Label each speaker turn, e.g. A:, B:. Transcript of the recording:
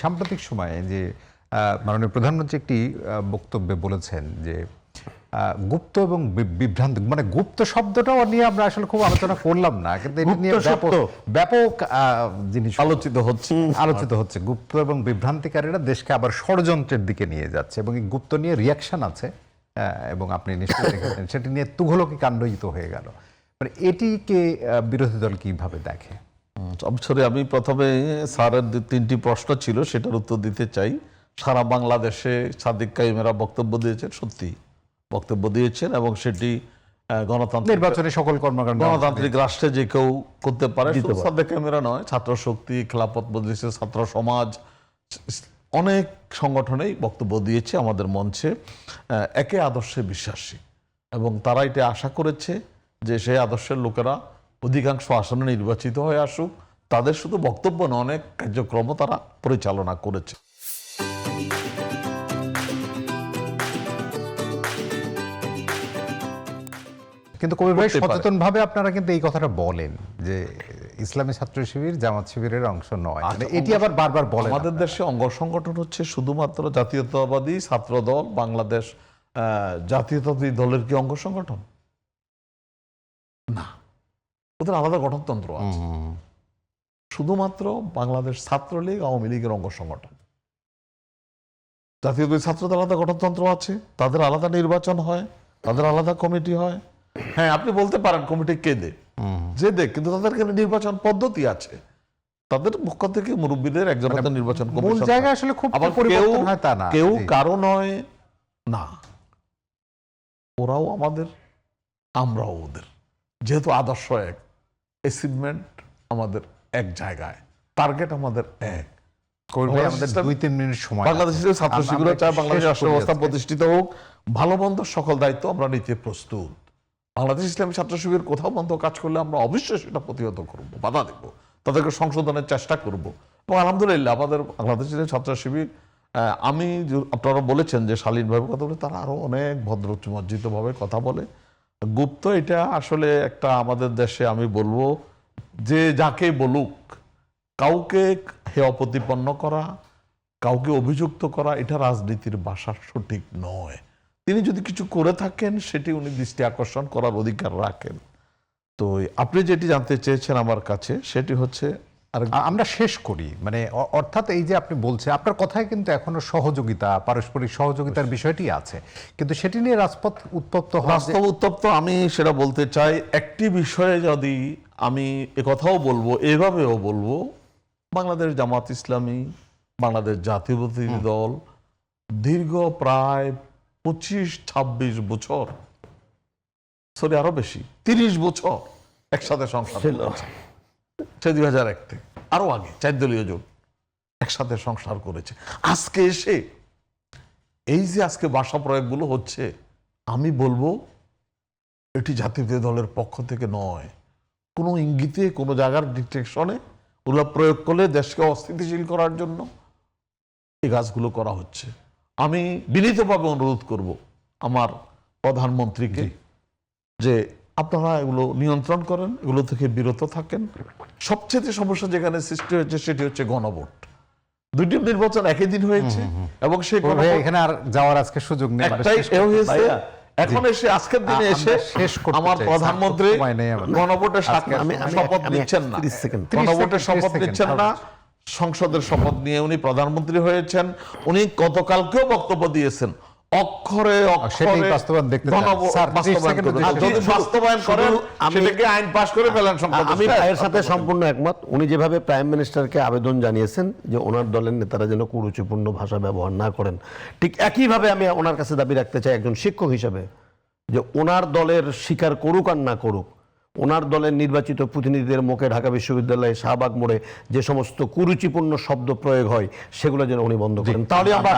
A: সাম্প্রতিক সময়ে যে মাননীয় প্রধানমন্ত্রী একটি বক্তব্যে বলেছেন যে গুপ্ত এবং বিভ্রান্ত, মানে গুপ্ত শব্দটাও নিয়ে আমরা আসলে খুব আলোচনা করলাম না, কিন্তু এটা নিয়ে ব্যাপক জিনিস আলোচিত হচ্ছে। গুপ্ত এবং বিভ্রান্তিকারীরা দেশকে আবার ষড়যন্ত্রের দিকে নিয়ে যাচ্ছে এবং এই গুপ্ত নিয়ে রিয়াকশন আছে, এবং আপনি নিশ্চয়ই দেখেছেন সেটি নিয়ে তুঘলকি কাণ্ডইত হয়ে গেল। মানে এটিকে বিরোধী দল কিভাবে দেখে?
B: অবসরে আমি প্রথমে স্যারের 3টি প্রশ্ন ছিল, সেটার উত্তর দিতে চাই। সারা বাংলাদেশে সাদিক কাইমেরা বক্তব্য দিয়েছেন, সত্যি বক্তব্য দিয়েছেন, এবং সেটি গণতান্ত্রিক
A: নির্বাচনে সকল কর্মকাণ্ড
B: গণতান্ত্রিক রাষ্ট্রে যে কেউ করতে পারে। সাদিক কাইমেরা নয়, ছাত্র শক্তি, খেলাফত মজলিসের ছাত্র সমাজ, অনেক সংগঠনেই বক্তব্য দিয়েছে আমাদের মঞ্চে। একে আদর্শে বিশ্বাসী, এবং তারা এটা আশা করেছে যে সেই আদর্শের লোকেরা অধিকাংশ আসনে নির্বাচিত হয়ে আসুক। তাদের শুধু বক্তব্য না, অনেক কার্যক্রম তারা পরিচালনা করেছে।
A: কিন্তু কবির ভাই, সচেতন ভাবে আপনারা কিন্তু এই কথাটা বলেন যে ইসলামী ছাত্র শিবির জামাত শিবিরের অংশ নয়, এটি আবার বারবার বলেন।
B: আমাদের দেশে অঙ্গ সংগঠন হচ্ছে শুধুমাত্র জাতীয়তাবাদী ছাত্র দল, বাংলাদেশ জাতীয়তাবাদী দলের কি অঙ্গ সংগঠন না, ওদের আলাদা গঠনতন্ত্র আছে। শুধুমাত্র বাংলাদেশ ছাত্রলীগ, আওয়ামী লীগের অঙ্গ সংগঠন। জাতীয়তাবাদী ছাত্রদের আলাদা গঠনতন্ত্র আছে, তাদের আলাদা নির্বাচন হয়, তাদের আলাদা কমিটি হয়। হ্যাঁ, আপনি বলতে পারেন কমিটি কে দে, যে দেখ, কিন্তু তাদের এখানে নির্বাচন পদ্ধতি আছে। তাদের পক্ষ থেকে মুরব্বীদের একজন নির্বাচন কমিশন,
A: আসলে খুব
B: কেউ কারো নয় না, ওরাও আমাদের, আমরাও ওদের। যেহেতু আদর্শ এক, অ্যাচিভমেন্ট আমাদের এক জায়গায়, টার্গেট আমাদের এক। বাংলাদেশের ছাত্র শিবির চায় বাংলাদেশ রাষ্ট্র ব্যবস্থা প্রতিষ্ঠিত হোক, ভালো মন্দ সকল দায়িত্ব আমরা নিতে প্রস্তুত। বাংলাদেশ ইসলামী ছাত্র শিবির কোথাও মন্দ কাজ করলে আমরা অবশ্যই সেটা প্রতিহত করব, বাধা দেব, তাদেরকে সংশোধনের চেষ্টা করব। এবং আলহামদুলিল্লাহ আমাদের বাংলাদেশ ইসলামী ছাত্র শিবির, আমি আপনারা বলেছেন যে শালীনভাবে কথা বলে, তারা আরো অনেক ভদ্র মজ্জিত ভাবে কথা বলে। গুপ্ত এটা আসলে একটা আমাদের দেশে, আমি বলবো যে যাকে বলুক, কাউকে হেয় প্রতিপন্ন করা, কাউকে অভিযুক্ত করা, এটা রাজনীতির ভাষা সঠিক নয়। তিনি যদি কিছু করে থাকেন সেটি উনি দৃষ্টি আকর্ষণ করার অধিকার রাখেন। তো আপনি যেটি জানতে চেয়েছেন আমার কাছে, সেটি হচ্ছে,
A: আর আমরা শেষ করি, মানে অর্থাৎ এই যে আপনি বলছেন, আপনার কথায় কিন্তু এখনো সহযোগিতা, পারস্পরিক সহযোগিতার বিষয়টি আছে, কিন্তু সেটি নিয়ে রাজপথ উত্তপ্ত
B: আমি সেটা বলতে চাই। একটি বিষয়ে যদি আমি একথাও বলবো, এভাবেও বলবো, বাংলাদেশ জামাত ইসলামী, বাংলাদেশ জাতীয়তাবাদী দল দীর্ঘ প্রায় 25-26 বছর, সরি আরো বেশি, 30 বছর একসাথে সংসার করেছে। সে 2001 থেকে আরো আগে 4 দলীয় জোট একসাথে সংসার করেছে। আজকে এসে এই যে আজকে ভাষা প্রয়োগগুলো হচ্ছে, আমি বলবো এটি জাতীয় দলের পক্ষ থেকে নয়, কোনো ইঙ্গিতে, কোনো জায়গার ডিটেকশনে ওগুলো প্রয়োগ করলে দেশকে অস্থিতিশীল করার জন্য এই কাজগুলো করা হচ্ছে। আমি বিনীতভাবে অনুরোধ করব আমার প্রধানমন্ত্রীকে যে আপনারা এগুলো নিয়ন্ত্রণ করেন, এগুলো থেকে বিরত থাকেন। সবচেয়ে সমস্যা যেখানে সৃষ্টি হয়েছে সেটি হচ্ছে গণভোট। 2টি নির্বাচন একই দিন হয়েছে, এবং সেই
A: এখানে আর যাওয়ার আজকে সুযোগ নেই।
B: এখন এসে আজকের দিনে এসে আমার প্রধানমন্ত্রী গণভোটের শপথ নিচ্ছেন না, গণভোটের শপথ নিচ্ছেন না, সংসদের শপথ নিয়ে উনি প্রধানমন্ত্রী হয়েছেন। উনি গতকালকেও বক্তব্য দিয়েছেন, অক্ষরে অক্ষরে বাস্তবায়ন করেন, সেটাকে আইন পাস করে ফেলেন।
C: আমি এর সাথে সম্পূর্ণ একমত। উনি যেভাবে প্রাইম মিনিস্টারকে আবেদন জানিয়েছেন যে ওনার দলের নেতারা যেন কুরুচিপূর্ণ ভাষা ব্যবহার না করেন, ঠিক একইভাবে আমি ওনার কাছে দাবি রাখতে চাই একজন শিক্ষক হিসেবে, যে ওনার দলের স্বীকার করুক আর না করুক, ওনার দলের নির্বাচিত প্রতিনিধিদের মুখে ঢাকা বিশ্ববিদ্যালয়ে শাহবাগ মোড়ে যে সমস্ত কুরুচিপূর্ণ শব্দ প্রয়োগ হয় সেগুলো যেন উনি বন্ধ করেন। তাহলে আমরা